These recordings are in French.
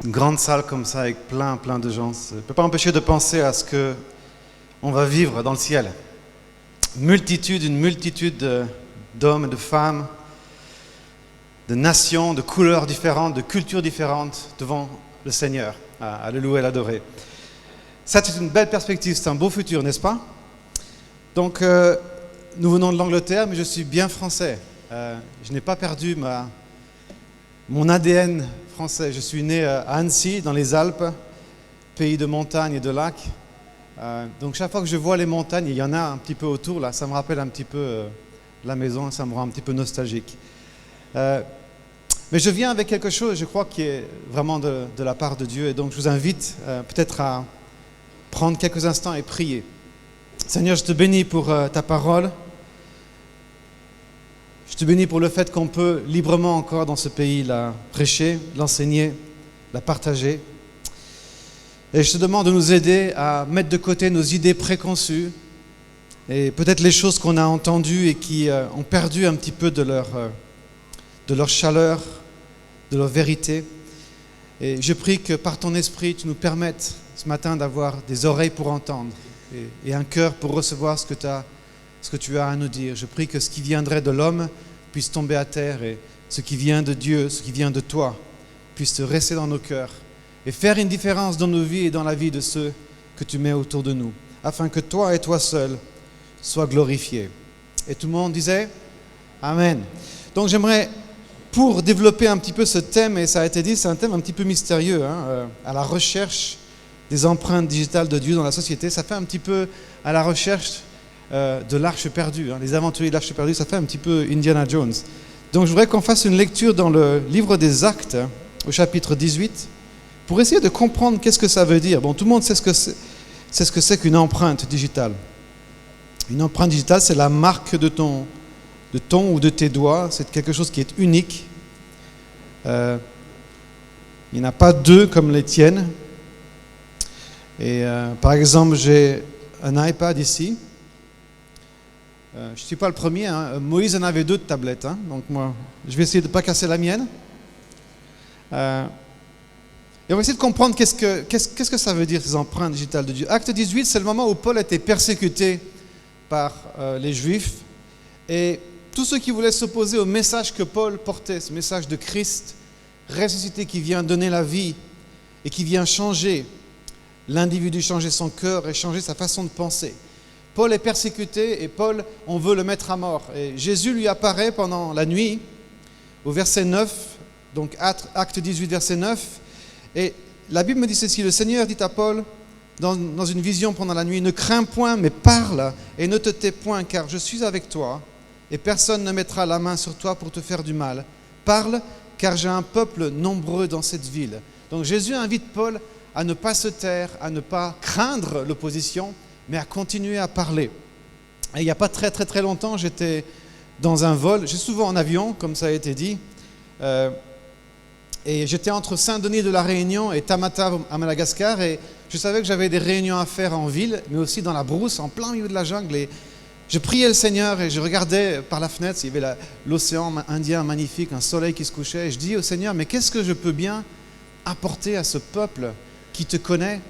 Une grande salle comme ça avec plein de gens. Ça ne peut pas empêcher de penser à ce qu'on va vivre dans le ciel. Une multitude d'hommes et de femmes, de nations, de couleurs différentes, de cultures différentes devant le Seigneur, à le louer et l'adorer. Ça, c'est une belle perspective, c'est un beau futur, n'est-ce pas? Donc, nous venons de l'Angleterre, mais je suis bien français. Je n'ai pas perdu mon ADN français. Je suis né à Annecy, dans les Alpes, pays de montagnes et de lacs. Donc chaque fois que je vois les montagnes, il y en a un petit peu autour, là, ça me rappelle un petit peu la maison, ça me rend un petit peu nostalgique. Mais je viens avec quelque chose, je crois, qui est vraiment de la part de Dieu. Et donc je vous invite peut-être à prendre quelques instants et prier. Seigneur, je te bénis pour ta parole. Je te bénis pour le fait qu'on peut librement encore dans ce pays la prêcher, l'enseigner, la partager. Et je te demande de nous aider à mettre de côté nos idées préconçues et peut-être les choses qu'on a entendues et qui ont perdu un petit peu de leur chaleur, de leur vérité. Et je prie que par ton esprit, tu nous permettes ce matin d'avoir des oreilles pour entendre et un cœur pour recevoir ce que tu as à nous dire. Je prie que ce qui viendrait de l'homme puisse tomber à terre et ce qui vient de Dieu, ce qui vient de toi, puisse rester dans nos cœurs et faire une différence dans nos vies et dans la vie de ceux que tu mets autour de nous, afin que toi et toi seul sois glorifiés. Et tout le monde disait Amen. Donc j'aimerais, pour développer un petit peu ce thème, et ça a été dit, c'est un thème un petit peu mystérieux, à la recherche des empreintes digitales de Dieu dans la société. Ça fait un petit peu à la recherche de l'Arche perdue, les aventuriers de l'Arche perdue, ça fait un petit peu Indiana Jones. Donc je voudrais qu'on fasse une lecture dans le livre des Actes, au chapitre 18, pour essayer de comprendre qu'est-ce que ça veut dire. Bon, tout le monde sait ce que c'est qu'une empreinte digitale. Une empreinte digitale, c'est la marque de ton ou de tes doigts, c'est quelque chose qui est unique. Il n'y en a pas deux comme les tiennes. Et par exemple, j'ai un iPad ici. Je ne suis pas le premier, Moïse en avait 2 de tablettes, donc moi, je vais essayer de ne pas casser la mienne. Et on va essayer de comprendre qu'est-ce que ça veut dire, ces empreintes digitales de Dieu. Acte 18, c'est le moment où Paul était persécuté par les Juifs. Et tous ceux qui voulaient s'opposer au message que Paul portait, ce message de Christ ressuscité qui vient donner la vie et qui vient changer l'individu, changer son cœur et changer sa façon de penser. Paul est persécuté et Paul, on veut le mettre à mort. Et Jésus lui apparaît pendant la nuit, au verset 9, donc Acte 18, verset 9. Et la Bible me dit ceci, le Seigneur dit à Paul, dans une vision pendant la nuit, « Ne crains point, mais parle et ne te tais point, car je suis avec toi, et personne ne mettra la main sur toi pour te faire du mal. Parle, car j'ai un peuple nombreux dans cette ville. » Donc Jésus invite Paul à ne pas se taire, à ne pas craindre l'opposition, mais à continuer à parler. Et il n'y a pas très longtemps, j'étais dans un vol, j'ai souvent en avion, comme ça a été dit, et j'étais entre Saint-Denis de la Réunion et Tamatave à Madagascar, et je savais que j'avais des réunions à faire en ville, mais aussi dans la brousse, en plein milieu de la jungle, et je priais le Seigneur et je regardais par la fenêtre, il y avait l'océan Indien magnifique, un soleil qui se couchait, et je dis au Seigneur, mais qu'est-ce que je peux bien apporter à ce peuple qui te connaît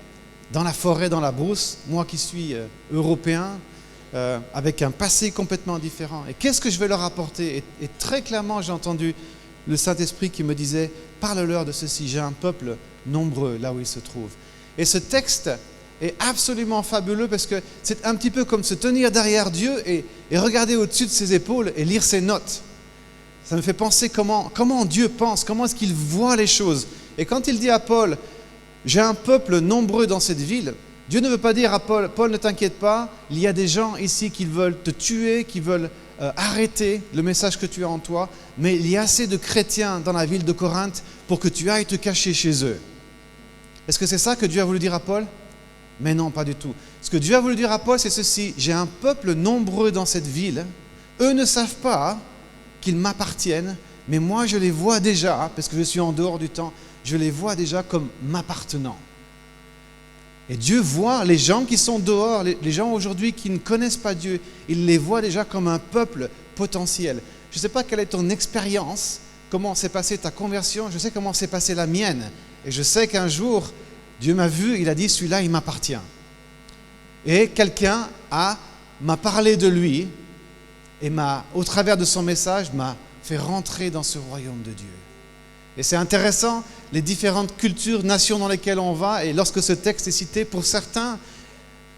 dans la forêt, dans la brousse, moi qui suis européen, avec un passé complètement différent. Et qu'est-ce que je vais leur apporter ? Et très clairement, j'ai entendu le Saint-Esprit qui me disait, parle-leur de ceci, j'ai un peuple nombreux là où ils se trouvent. Et ce texte est absolument fabuleux parce que c'est un petit peu comme se tenir derrière Dieu et regarder au-dessus de ses épaules et lire ses notes. Ça me fait penser comment Dieu pense, comment est-ce qu'il voit les choses. Et quand il dit à Paul, j'ai un peuple nombreux dans cette ville, Dieu ne veut pas dire à Paul, ne t'inquiète pas, il y a des gens ici qui veulent te tuer, qui veulent arrêter le message que tu as en toi, mais il y a assez de chrétiens dans la ville de Corinthe pour que tu ailles te cacher chez eux. Est-ce que c'est ça que Dieu a voulu dire à Paul ? Mais non, pas du tout. Ce que Dieu a voulu dire à Paul, c'est ceci, j'ai un peuple nombreux dans cette ville, eux ne savent pas qu'ils m'appartiennent, mais moi je les vois déjà, parce que je suis en dehors du temps, je les vois déjà comme m'appartenant. Et Dieu voit les gens qui sont dehors, les gens aujourd'hui qui ne connaissent pas Dieu, il les voit déjà comme un peuple potentiel. Je ne sais pas quelle est ton expérience, comment s'est passée ta conversion, je sais comment s'est passée la mienne. Et je sais qu'un jour, Dieu m'a vu, il a dit, celui-là, il m'appartient. Et quelqu'un m'a parlé de lui et au travers de son message, m'a fait rentrer dans ce royaume de Dieu. Et c'est intéressant, les différentes cultures, nations dans lesquelles on va, et lorsque ce texte est cité, pour certains,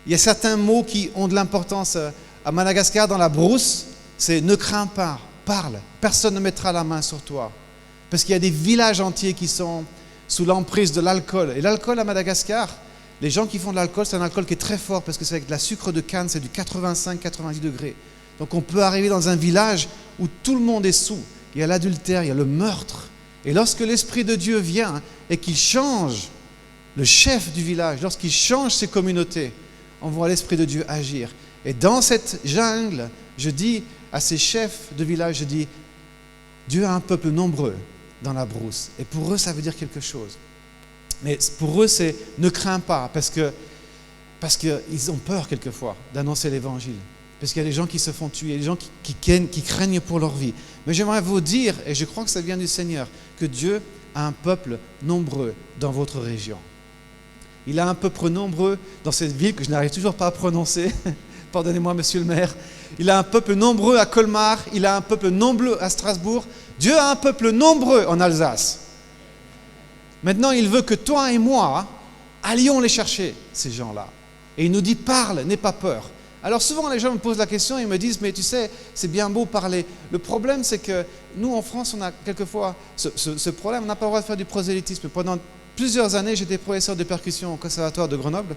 il y a certains mots qui ont de l'importance. À Madagascar, dans la brousse, c'est « ne crains pas, parle, personne ne mettra la main sur toi ». Parce qu'il y a des villages entiers qui sont sous l'emprise de l'alcool. Et l'alcool à Madagascar, les gens qui font de l'alcool, c'est un alcool qui est très fort, parce que c'est avec de la sucre de canne, c'est du 85-90 degrés. Donc on peut arriver dans un village où tout le monde est sous. Il y a l'adultère, il y a le meurtre. Et lorsque l'Esprit de Dieu vient et qu'il change le chef du village, lorsqu'il change ses communautés, on voit l'Esprit de Dieu agir. Et dans cette jungle, je dis à ces chefs de village, je dis, Dieu a un peuple nombreux dans la brousse. Et pour eux, ça veut dire quelque chose. Mais pour eux, c'est ne crains pas, parce qu'ils ont peur quelquefois d'annoncer l'Évangile. Parce qu'il y a des gens qui se font tuer, des gens qui craignent pour leur vie. Mais j'aimerais vous dire, et je crois que ça vient du Seigneur, que Dieu a un peuple nombreux dans votre région. Il a un peuple nombreux dans cette ville que je n'arrive toujours pas à prononcer. Pardonnez-moi, monsieur le maire. Il a un peuple nombreux à Colmar, il a un peuple nombreux à Strasbourg. Dieu a un peuple nombreux en Alsace. Maintenant, il veut que toi et moi allions les chercher, ces gens-là. Et il nous dit, parle, n'aie pas peur. Alors souvent, les gens me posent la question, ils me disent, mais tu sais, c'est bien beau parler. Le problème, c'est que nous, en France, on a quelquefois ce problème, on n'a pas le droit de faire du prosélytisme. Pendant plusieurs années, j'étais professeur de percussion au Conservatoire de Grenoble.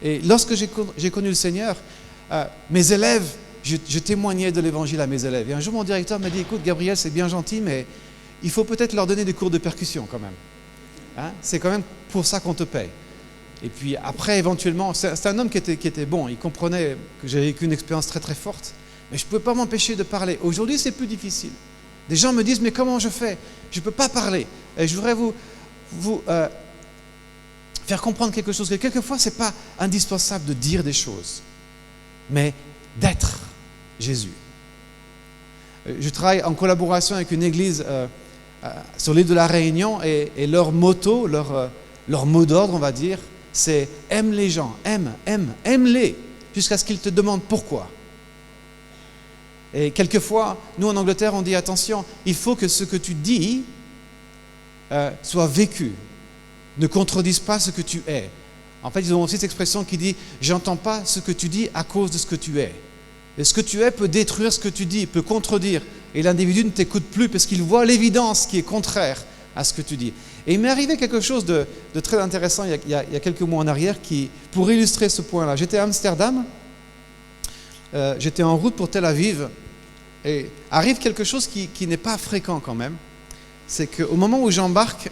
Et lorsque j'ai connu le Seigneur, mes élèves, je témoignais de l'Évangile à mes élèves. Et un jour, mon directeur m'a dit, écoute, Gabriel, c'est bien gentil, mais il faut peut-être leur donner des cours de percussion quand même. Hein? C'est quand même pour ça qu'on te paye. Et puis après, éventuellement, c'est un homme qui était bon. Il comprenait que j'avais vécu une expérience très très forte. Mais je ne pouvais pas m'empêcher de parler. Aujourd'hui, c'est plus difficile. Des gens me disent, mais comment je fais? Je ne peux pas parler. Et je voudrais vous faire comprendre quelque chose. Que quelquefois, ce n'est pas indispensable de dire des choses, mais d'être Jésus. Je travaille en collaboration avec une église sur l'île de la Réunion et leur motto, leur mot d'ordre, on va dire, c'est « aime les gens, aime-les, jusqu'à ce qu'ils te demandent pourquoi ». Et quelquefois, nous en Angleterre, on dit « attention, il faut que ce que tu dis soit vécu, ne contredise pas ce que tu es ». En fait, ils ont aussi cette expression qui dit « j'entends pas ce que tu dis à cause de ce que tu es ». Et ce que tu es peut détruire ce que tu dis, peut contredire. Et l'individu ne t'écoute plus parce qu'il voit l'évidence qui est contraire à ce que tu dis. Et il m'est arrivé quelque chose de très intéressant il y a quelques mois en arrière pour illustrer ce point-là. J'étais à Amsterdam, j'étais en route pour Tel Aviv, et arrive quelque chose qui n'est pas fréquent quand même. C'est qu'au moment où j'embarque,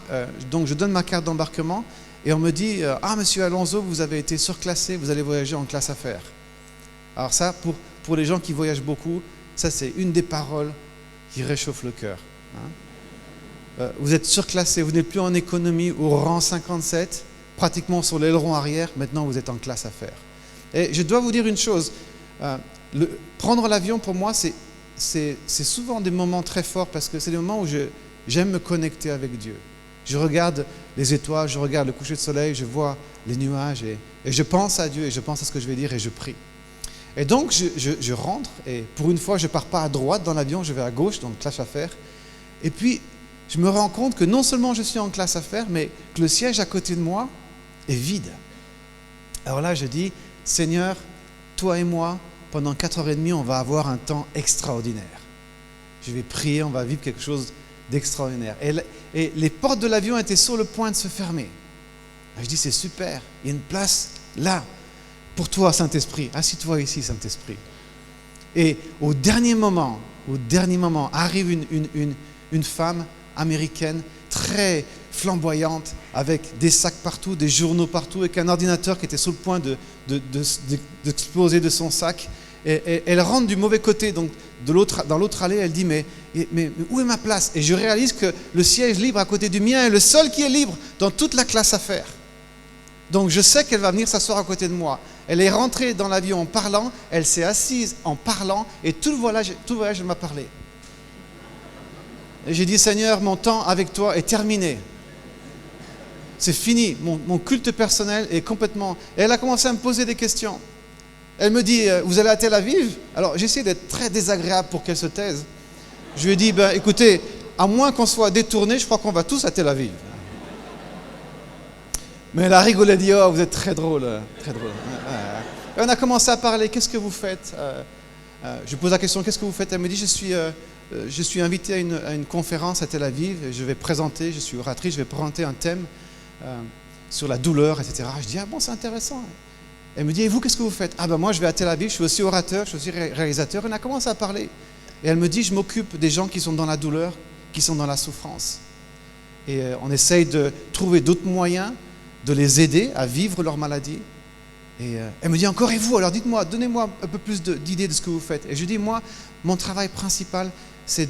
donc je donne ma carte d'embarquement, et on me dit « Ah, monsieur Alonso, vous avez été surclassé, vous allez voyager en classe affaires ». Alors ça, pour les gens qui voyagent beaucoup, ça c'est une des paroles qui réchauffe le cœur. Hein. Vous êtes surclassé, vous n'êtes plus en économie au rang 57, pratiquement sur l'aileron arrière, maintenant vous êtes en classe affaires. Et je dois vous dire une chose, prendre l'avion pour moi c'est souvent des moments très forts parce que c'est des moments où j'aime me connecter avec Dieu. Je regarde les étoiles, je regarde le coucher de soleil, je vois les nuages et je pense à Dieu et je pense à ce que je vais dire et je prie. Et donc je rentre et pour une fois je ne pars pas à droite dans l'avion, je vais à gauche, donc classe affaires. Et puis je me rends compte que non seulement je suis en classe affaires, mais que le siège à côté de moi est vide. Alors là je dis, Seigneur, toi et moi, pendant 4h30, on va avoir un temps extraordinaire. Je vais prier, on va vivre quelque chose d'extraordinaire. Et les portes de l'avion étaient sur le point de se fermer. Je dis, c'est super, il y a une place là. Pour toi, Saint-Esprit, assis-toi ici, Saint-Esprit. Et au dernier moment, arrive une femme américaine très flamboyante, avec des sacs partout, des journaux partout, avec un ordinateur qui était sur le point d'exploser de son sac. Et elle rentre du mauvais côté, donc dans l'autre allée, elle dit mais où est ma place? Et je réalise que le siège libre à côté du mien est le seul qui est libre dans toute la classe affaires. Donc je sais qu'elle va venir s'asseoir à côté de moi. Elle est rentrée dans l'avion en parlant, elle s'est assise en parlant, et tout le voyage, elle m'a parlé. Et j'ai dit, Seigneur, mon temps avec toi est terminé. c'est fini, mon culte personnel est complètement... Et elle a commencé à me poser des questions. Elle me dit, vous allez à Tel Aviv? Alors j'ai essayé d'être très désagréable pour qu'elle se taise. Je lui ai dit, écoutez, à moins qu'on soit détournés, je crois qu'on va tous à Tel Aviv. Mais elle a rigolé, elle a dit, oh, vous êtes très drôle, très drôle. Et on a commencé à parler, qu'est-ce que vous faites? Je lui pose la question, qu'est-ce que vous faites? Elle me dit, je suis invité à une conférence à Tel Aviv, je vais présenter, je suis oratrice, je vais présenter un thème sur la douleur, etc. Je dis, ah bon, c'est intéressant. Elle me dit, et vous, qu'est-ce que vous faites? Ah ben moi, je vais à Tel Aviv, je suis aussi orateur, je suis aussi réalisateur. Et on a commencé à parler. Et elle me dit, je m'occupe des gens qui sont dans la douleur, qui sont dans la souffrance. Et on essaye de trouver d'autres moyens de les aider à vivre leur maladie. Et elle me dit encore, et vous? Alors dites-moi, donnez-moi un peu plus d'idées de ce que vous faites. Et je dis, moi, mon travail principal, c'est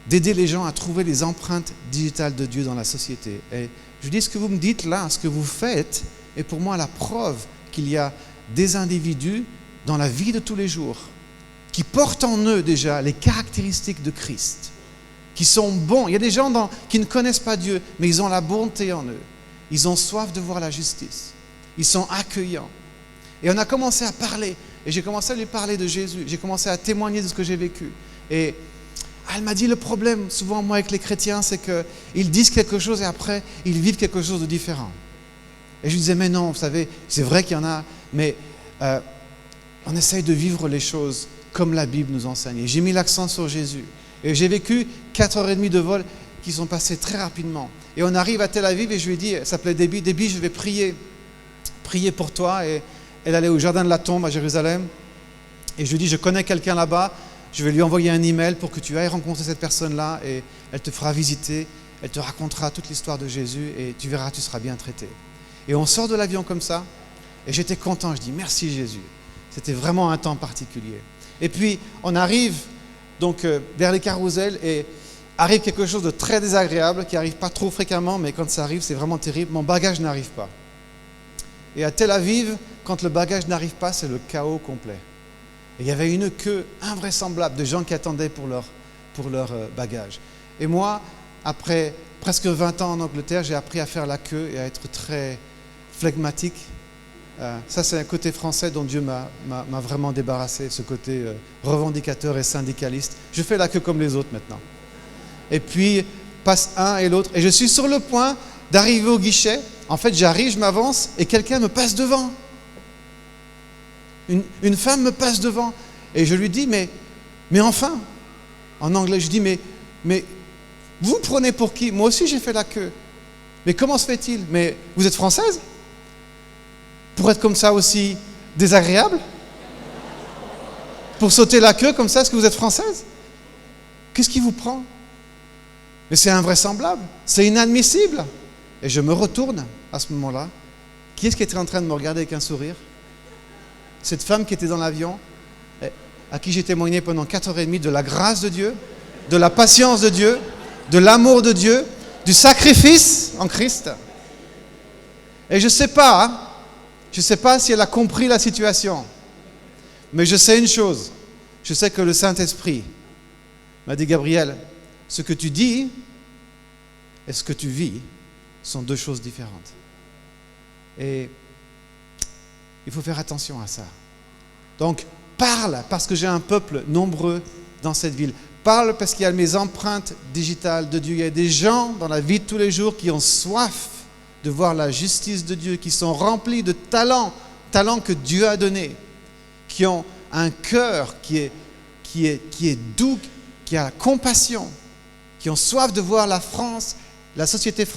d'aider les gens à trouver les empreintes digitales de Dieu dans la société. Et je dis, ce que vous me dites là, ce que vous faites, est pour moi la preuve qu'il y a des individus dans la vie de tous les jours qui portent en eux déjà les caractéristiques de Christ, qui sont bons. Il y a des gens qui ne connaissent pas Dieu, mais ils ont la bonté en eux. Ils ont soif de voir la justice. Ils sont accueillants. Et on a commencé à parler. Et j'ai commencé à lui parler de Jésus. J'ai commencé à témoigner de ce que j'ai vécu. Et elle m'a dit, le problème, souvent moi avec les chrétiens, c'est qu'ils disent quelque chose et après, ils vivent quelque chose de différent. Et je lui disais, mais non, vous savez, c'est vrai qu'il y en a, mais on essaye de vivre les choses comme la Bible nous enseigne. Et j'ai mis l'accent sur Jésus. Et j'ai vécu 4h30 de vol qui sont passés très rapidement. Et on arrive à Tel Aviv et je lui ai dit, elle s'appelait Debbie, Debbie, je vais prier pour toi. Et elle allait au Jardin de la Tombe à Jérusalem. Et je lui ai dit, je connais quelqu'un là-bas, je vais lui envoyer un email pour que tu ailles rencontrer cette personne-là et elle te fera visiter, elle te racontera toute l'histoire de Jésus et tu verras, tu seras bien traité. Et on sort de l'avion comme ça, et j'étais content, je dis merci Jésus. C'était vraiment un temps particulier. Et puis on arrive donc vers les carousels et arrive quelque chose de très désagréable qui n'arrive pas trop fréquemment, mais quand ça arrive, c'est vraiment terrible. Mon bagage n'arrive pas. Et à Tel Aviv, quand le bagage n'arrive pas, c'est le chaos complet. Et il y avait une queue invraisemblable de gens qui attendaient pour leur bagage. Et moi, après presque 20 ans en Angleterre, j'ai appris à faire la queue et à être très flegmatique. Ça, c'est un côté français dont Dieu m'a vraiment débarrassé, ce côté revendicateur et syndicaliste. Je fais la queue comme les autres maintenant. Et puis, passe un et l'autre. Et je suis sur le point d'arriver au guichet. En fait, j'arrive, je m'avance et quelqu'un me passe devant. Une femme me passe devant. Et je lui dis, mais enfin, en anglais, je dis, mais vous prenez pour qui? Moi aussi, j'ai fait la queue. Mais comment se fait-il? Mais vous êtes française? Pour être comme ça aussi désagréable? Pour sauter la queue comme ça, est-ce que vous êtes française? Qu'est-ce qui vous prend? Mais c'est invraisemblable, c'est inadmissible. Et je me retourne à ce moment-là. Qui est-ce qui était en train de me regarder avec un sourire? Cette femme qui était dans l'avion, à qui j'ai témoigné pendant 4h30 de la grâce de Dieu, de la patience de Dieu, de l'amour de Dieu, du sacrifice en Christ. Et je ne sais pas si elle a compris la situation, mais je sais une chose, je sais que le Saint-Esprit m'a dit, Gabriel, ce que tu dis et ce que tu vis sont deux choses différentes. Et il faut faire attention à ça. Donc, parle, parce que j'ai un peuple nombreux dans cette ville. Parle parce qu'il y a mes empreintes digitales de Dieu. Il y a des gens dans la vie de tous les jours qui ont soif de voir la justice de Dieu, qui sont remplis de talents que Dieu a donnés, qui ont un cœur qui est doux, qui a la compassion, qui ont soif de voir la France, la société française,